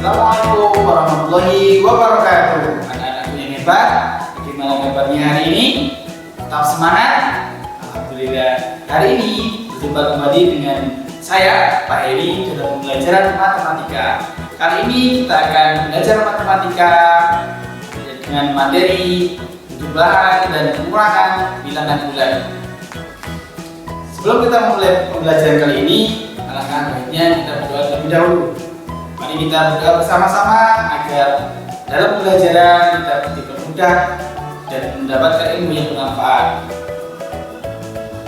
Assalamualaikum warahmatullahi wabarakatuh. Anak-anakku yang hebat, bagaimana kabarnya hari ini? Tetap semangat? Alhamdulillah. Hari ini berjumpa kembali dengan saya, Pak Heri, dalam pembelajaran matematika. Kali ini kita akan belajar matematika dengan materi penjumlahan dan pengurangan bilangan bulan. Sebelum kita memulai pembelajaran kali ini, alangkah baiknya kita berdoa terlebih dahulu. Mari kita berdoa bersama-sama agar dalam pembelajaran kita dipermudah dan mendapatkan ilmu yang bermanfaat.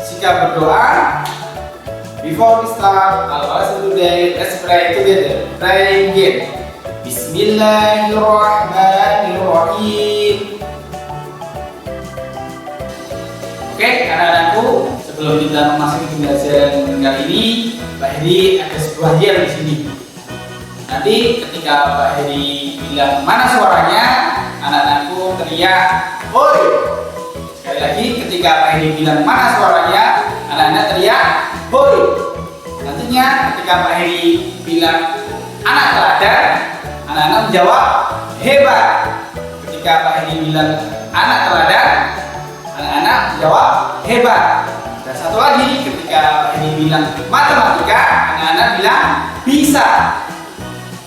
Sikap berdoa. Before we start our lesson today, let's pray together. Pray again. Bismillahirrahmanirrahim. Oke, anak-anakku, sebelum kita memasuki pembelajaran kali ini, Pak Heri ada sebuah hadiah di sini. Nanti ketika Pak Heri bilang mana suaranya, anak-anakku teriak, "Hoi!" Sekali lagi, ketika Pak Heri bilang mana suaranya, anak-anak teriak, "Hoi!" Nantinya ketika Pak Heri bilang anak teladan, anak-anak menjawab hebat. Ketika Pak Heri bilang anak teladan, anak-anak menjawab hebat. Dan satu lagi, ketika Pak Heri bilang matematika, anak-anak bilang bisa.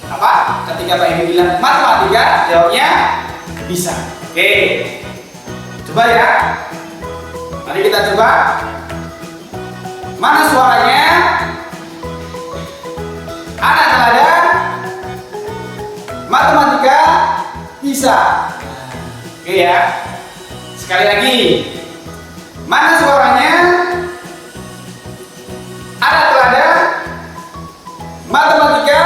Apa? Ketika Pak Heri bilang matematika, jawabnya bisa. Oke, coba ya. Mari kita coba. Mana suaranya? Anak teladan, matematika bisa. Oke ya. Sekali lagi. Mana suaranya? Anak teladan, matematika.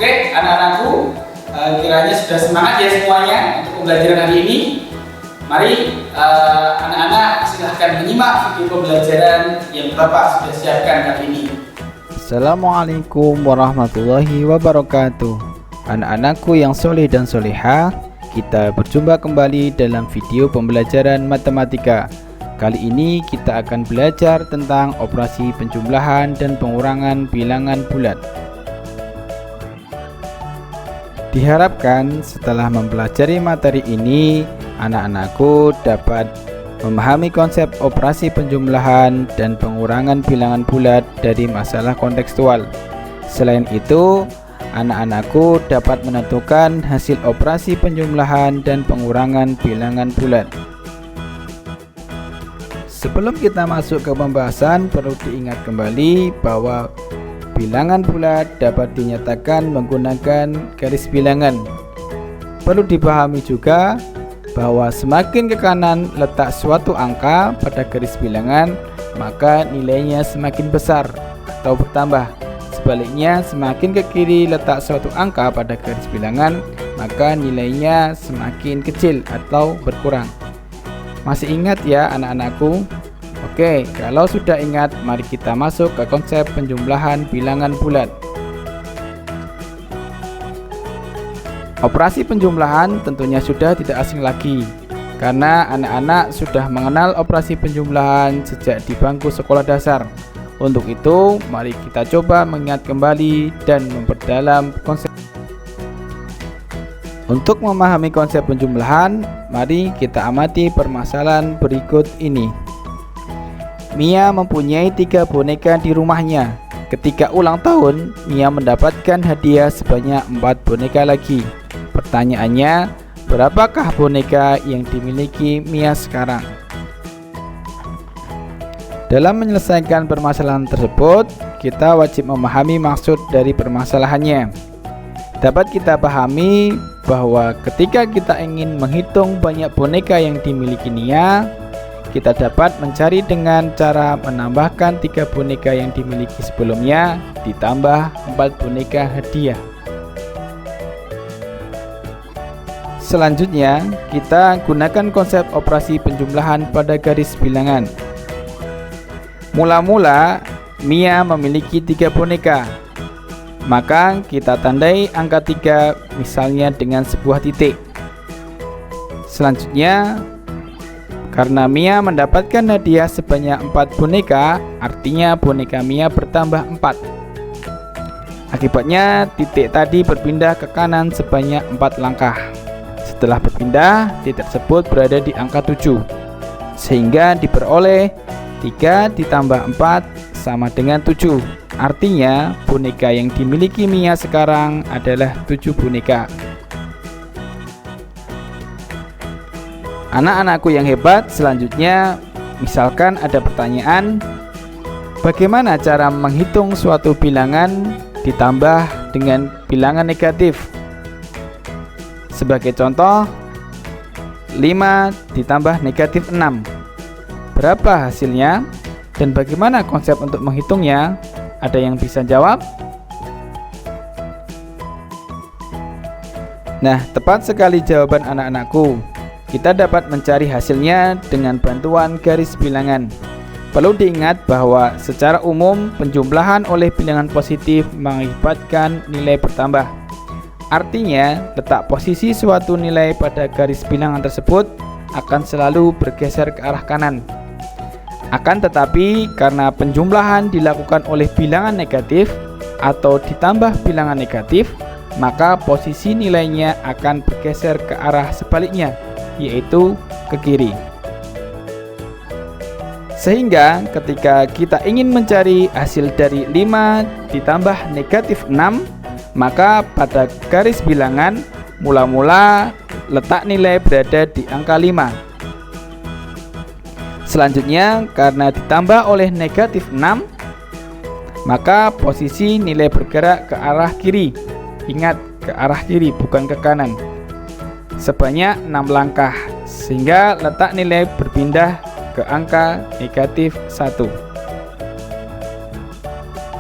Oke, anak-anakku, kiranya sudah semangat ya semuanya untuk pembelajaran hari ini. Mari anak-anak silahkan menyimak video pembelajaran yang Bapak sudah siapkan kali ini. Assalamualaikum warahmatullahi wabarakatuh. Anak-anakku yang soleh dan solehah, kita berjumpa kembali dalam video pembelajaran matematika. Kali ini kita akan belajar tentang operasi penjumlahan dan pengurangan bilangan bulat. Diharapkan setelah mempelajari materi ini, anak-anakku dapat memahami konsep operasi penjumlahan dan pengurangan bilangan bulat dari masalah kontekstual. Selain itu, anak-anakku dapat menentukan hasil operasi penjumlahan dan pengurangan bilangan bulat. Sebelum kita masuk ke pembahasan, perlu diingat kembali bahwa bilangan bulat dapat dinyatakan menggunakan garis bilangan. Perlu dipahami juga bahwa semakin ke kanan letak suatu angka pada garis bilangan, maka nilainya semakin besar atau bertambah. Sebaliknya, semakin ke kiri letak suatu angka pada garis bilangan, maka nilainya semakin kecil atau berkurang. Masih ingat ya anak-anakku? Oke, kalau sudah ingat, mari kita masuk ke konsep penjumlahan bilangan bulat. Operasi penjumlahan tentunya sudah tidak asing lagi, karena anak-anak sudah mengenal operasi penjumlahan sejak di bangku sekolah dasar. Untuk itu, mari kita coba mengingat kembali dan memperdalam konsep. Untuk memahami konsep penjumlahan, mari kita amati permasalahan berikut ini. Mia mempunyai 3 boneka di rumahnya. Ketika ulang tahun, Mia mendapatkan hadiah sebanyak 4 boneka lagi. Pertanyaannya, berapakah boneka yang dimiliki Mia sekarang? Dalam menyelesaikan permasalahan tersebut, kita wajib memahami maksud dari permasalahannya. Dapat kita pahami bahwa ketika kita ingin menghitung banyak boneka yang dimiliki Nia, kita dapat mencari dengan cara menambahkan 3 boneka yang dimiliki sebelumnya ditambah 4 boneka hadiah. Selanjutnya, kita gunakan konsep operasi penjumlahan pada garis bilangan. Mula-mula, Mia memiliki 3 boneka. Maka kita tandai angka 3 misalnya dengan sebuah titik. Selanjutnya, karena Mia mendapatkan hadiah sebanyak 4 boneka, artinya boneka Mia bertambah 4. Akibatnya titik tadi berpindah ke kanan sebanyak 4 langkah. Setelah berpindah, titik tersebut berada di angka 7, sehingga diperoleh 3 ditambah 4 sama dengan 7. Artinya boneka yang dimiliki Mia sekarang adalah 7 boneka. Anak-anakku yang hebat, selanjutnya misalkan ada pertanyaan, bagaimana cara menghitung suatu bilangan ditambah dengan bilangan negatif? Sebagai contoh, 5 ditambah negatif 6. Berapa hasilnya? Dan bagaimana konsep untuk menghitungnya? Ada yang bisa jawab? Nah, tepat sekali jawaban anak-anakku. Kita dapat mencari hasilnya dengan bantuan garis bilangan. Perlu diingat bahwa secara umum penjumlahan oleh bilangan positif mengakibatkan nilai bertambah. Artinya, letak posisi suatu nilai pada garis bilangan tersebut akan selalu bergeser ke arah kanan. Akan tetapi, karena penjumlahan dilakukan oleh bilangan negatif atau ditambah bilangan negatif, maka posisi nilainya akan bergeser ke arah sebaliknya, yaitu ke kiri. Sehingga ketika kita ingin mencari hasil dari 5 ditambah negatif 6, maka pada garis bilangan mula-mula letak nilai berada di angka 5. Selanjutnya, karena ditambah oleh negatif 6, maka posisi nilai bergerak ke arah kiri. Ingat, ke arah kiri bukan ke kanan, sebanyak 6 langkah, sehingga letak nilai berpindah ke angka negatif 1.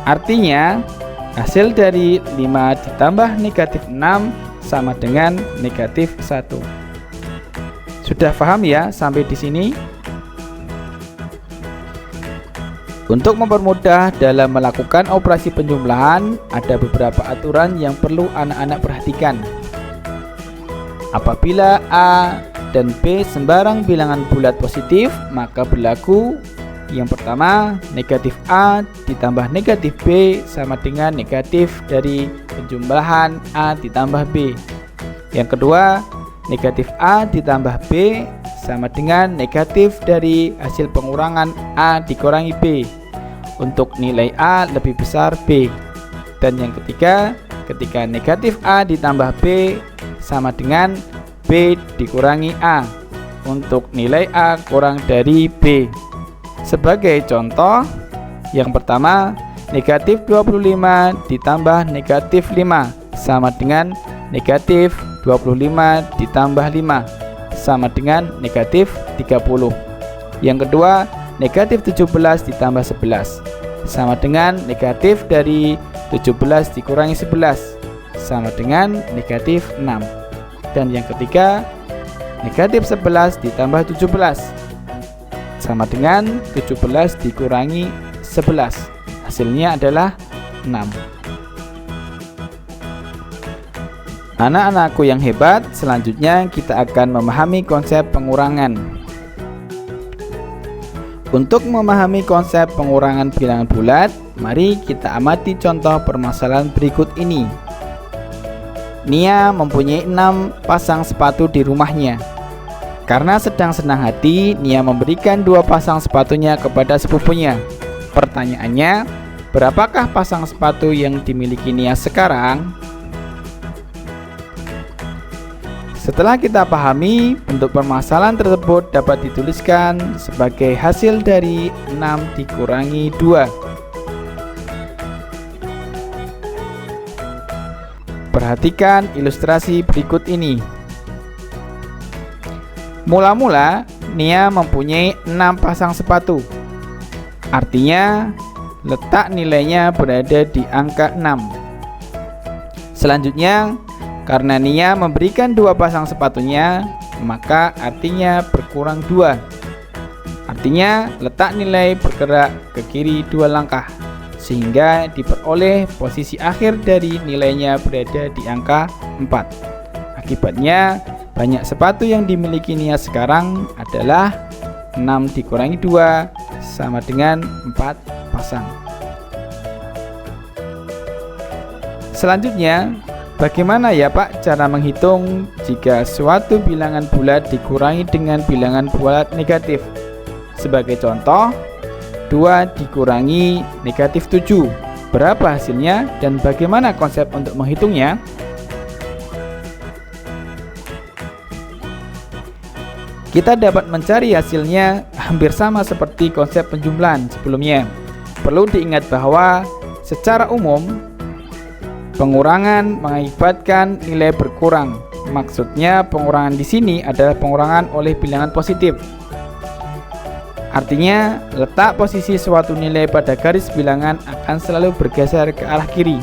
Artinya, hasil dari 5 ditambah negatif 6 sama dengan negatif 1. Sudah paham ya sampai di sini? Untuk mempermudah dalam melakukan operasi penjumlahan, ada beberapa aturan yang perlu anak-anak perhatikan. Apabila A dan B sembarang bilangan bulat positif, maka berlaku yang pertama, negatif A ditambah negatif B sama dengan negatif dari penjumlahan A ditambah B. Yang kedua, negatif A ditambah B sama dengan negatif dari hasil pengurangan A dikurangi B untuk nilai A lebih besar B. Dan yang ketiga, ketika negatif A ditambah B sama dengan B dikurangi A untuk nilai A kurang dari B. Sebagai contoh, yang pertama, negatif 25 ditambah negatif 5 sama dengan negatif 25 ditambah 5 sama dengan negatif 30. Yang kedua, negatif 17 ditambah 11 sama dengan negatif dari 17 dikurangi 11 sama dengan negatif 6. Dan yang ketiga, negatif 11 ditambah 17 sama dengan 17 dikurangi 11. Hasilnya adalah 6. Anak-anakku yang hebat, selanjutnya kita akan memahami konsep pengurangan. Untuk memahami konsep pengurangan bilangan bulat, mari kita amati contoh permasalahan berikut ini. Nia mempunyai 6 pasang sepatu di rumahnya. Karena sedang senang hati, Nia memberikan 2 pasang sepatunya kepada sepupunya. Pertanyaannya, berapakah pasang sepatu yang dimiliki Nia sekarang? Setelah kita pahami, bentuk permasalahan tersebut dapat dituliskan sebagai hasil dari 6 dikurangi 2. Perhatikan ilustrasi berikut ini. Mula-mula, Nia mempunyai 6 pasang sepatu. Artinya, letak nilainya berada di angka 6. Selanjutnya, karena Nia memberikan 2 pasang sepatunya, maka artinya berkurang 2. Artinya letak nilai bergerak ke kiri 2 langkah, sehingga diperoleh posisi akhir dari nilainya berada di angka 4. Akibatnya, banyak sepatu yang dimiliki Nia sekarang adalah 6 dikurangi 2 sama dengan 4 pasang. Selanjutnya, bagaimana ya Pak cara menghitung jika suatu bilangan bulat dikurangi dengan bilangan bulat negatif? Sebagai contoh, 2 dikurangi negatif 7. Berapa hasilnya dan bagaimana konsep untuk menghitungnya? Kita dapat mencari hasilnya hampir sama seperti konsep penjumlahan sebelumnya. Perlu diingat bahwa secara umum pengurangan mengakibatkan nilai berkurang. Maksudnya pengurangan di sini adalah pengurangan oleh bilangan positif. Artinya, letak posisi suatu nilai pada garis bilangan akan selalu bergeser ke arah kiri.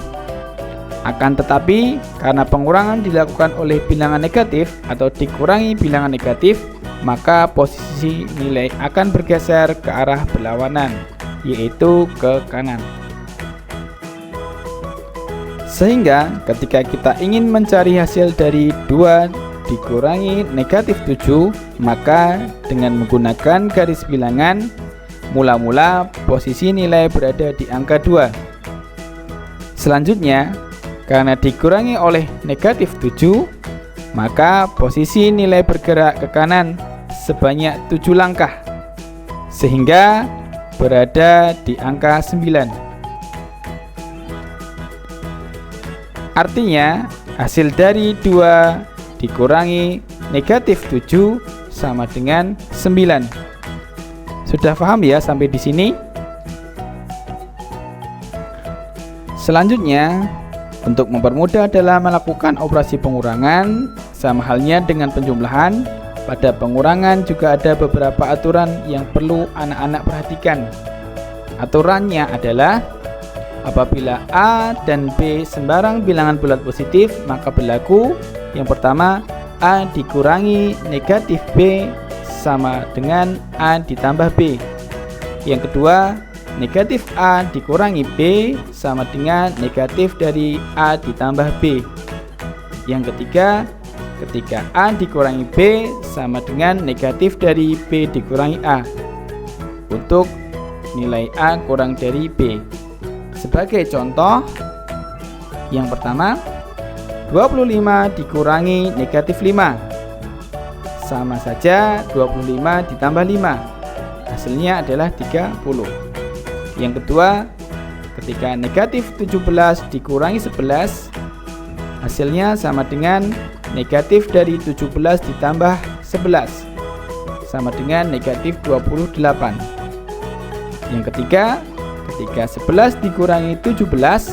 Akan tetapi, karena pengurangan dilakukan oleh bilangan negatif atau dikurangi bilangan negatif, maka posisi nilai akan bergeser ke arah berlawanan, yaitu ke kanan. Sehingga ketika kita ingin mencari hasil dari 2 dikurangi negatif 7, maka dengan menggunakan garis bilangan, mula-mula posisi nilai berada di angka 2. Selanjutnya, karena dikurangi oleh negatif 7, maka posisi nilai bergerak ke kanan sebanyak 7 langkah, sehingga berada di angka 9. Artinya, hasil dari 2 dikurangi negatif 7 sama dengan 9. Sudah paham ya sampai di sini? Selanjutnya, untuk mempermudah dalam melakukan operasi pengurangan, sama halnya dengan penjumlahan, pada pengurangan juga ada beberapa aturan yang perlu anak-anak perhatikan. Aturannya adalah apabila A dan B sembarang bilangan bulat positif, maka berlaku yang pertama, A dikurangi negatif B sama dengan A ditambah B. Yang kedua, negatif A dikurangi B sama dengan negatif dari A ditambah B. Yang ketiga, ketika A dikurangi B sama dengan negatif dari B dikurangi A, untuk nilai A kurang dari B. Sebagai contoh, yang pertama, 25 dikurangi negatif 5 sama saja 25 ditambah 5, hasilnya adalah 30. Yang kedua, ketika negatif 17 dikurangi 11, hasilnya sama dengan negatif dari 17 ditambah 11 sama dengan negatif 28. Yang ketiga, ketika 11 dikurangi 17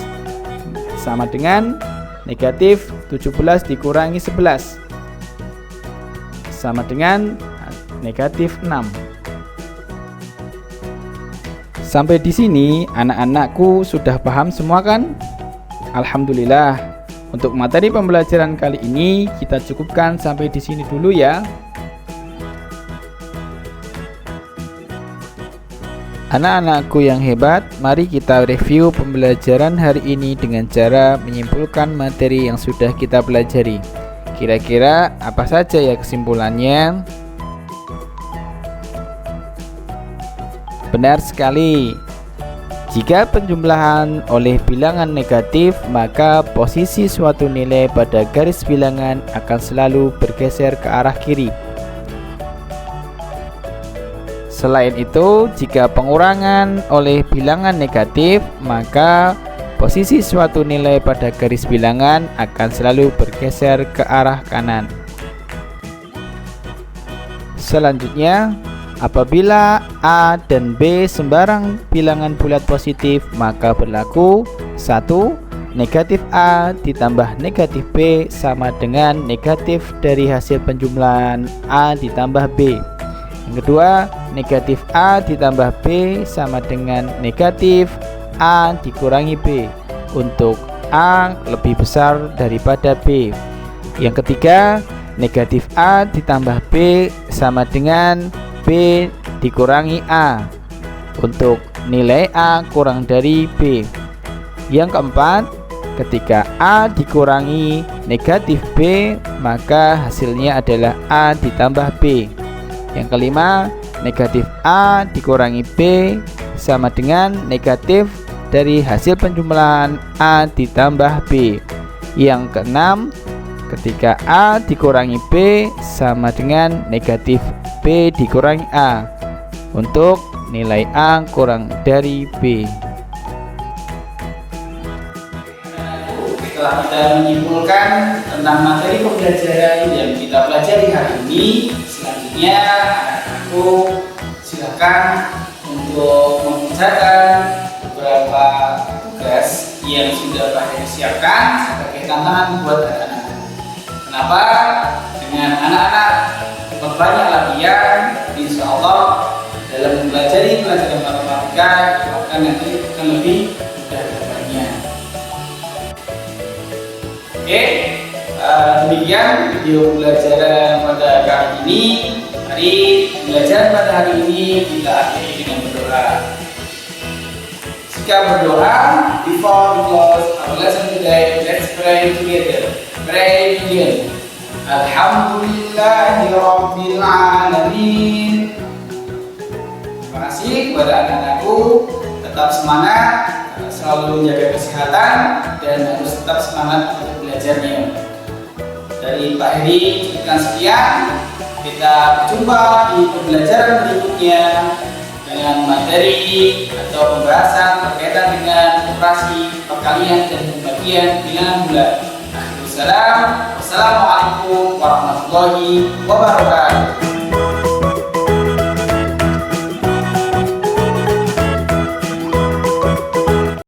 sama dengan negatif 17 dikurangi 11 sama dengan negatif 6. Sampai di sini anak-anakku sudah paham semua kan? Alhamdulillah. Untuk materi pembelajaran kali ini kita cukupkan sampai di sini dulu ya. Anak-anakku yang hebat, mari kita review pembelajaran hari ini dengan cara menyimpulkan materi yang sudah kita pelajari. Kira-kira apa saja ya kesimpulannya? Benar sekali. Jika penjumlahan oleh bilangan negatif, maka posisi suatu nilai pada garis bilangan akan selalu bergeser ke arah kiri. Selain itu, jika pengurangan oleh bilangan negatif, maka posisi suatu nilai pada garis bilangan akan selalu bergeser ke arah kanan. Selanjutnya, apabila A dan B sembarang bilangan bulat positif, maka berlaku 1. Negatif A ditambah negatif B sama dengan negatif dari hasil penjumlahan A ditambah B. Yang kedua, negatif A ditambah B sama dengan negatif A dikurangi B, untuk A lebih besar daripada B. Yang ketiga, negatif A ditambah B sama dengan B dikurangi A, untuk nilai A kurang dari B. Yang keempat, ketika A dikurangi negatif B, maka hasilnya adalah A ditambah B. Yang kelima, negatif A dikurangi B sama dengan negatif dari hasil penjumlahan A ditambah B. Yang keenam, ketika A dikurangi B sama dengan negatif B dikurangi A untuk nilai A kurang dari B. Setelah kita menyimpulkan tentang materi pembelajaran yang kita pelajari hari ini, selanjutnya aku silakan untuk mengerjakan beberapa tugas yang sudah Pak Heri siapkan sebagai tantangan buat anak-anak. Kenapa? Dengan anak-anak berbanyak latihan, insya Allah dalam mempelajari pelajaran matematika akan nanti akan lebih mudah kedepannya. Oke, demikian video pelajaran pada kali ini. Mari pelajaran pada hari ini kita akhiri dengan berdoa. Jika berdoa, before we close our lesson today, let's pray together. Pray again. Alhamdulillahirabbil alamin. Terima kasih kepada anak-anakku. Tetap semangat, selalu menjaga kesehatan, dan harus tetap semangat untuk belajarnya. Dari Pak Heri, sekian sekian. Kita berjumpa di pembelajaran berikutnya dengan materi atau pembahasan berkaitan dengan operasi perkalian dan pembagian bilangan bulat. Wassalamualaikum warahmatullahi wabarakatuh.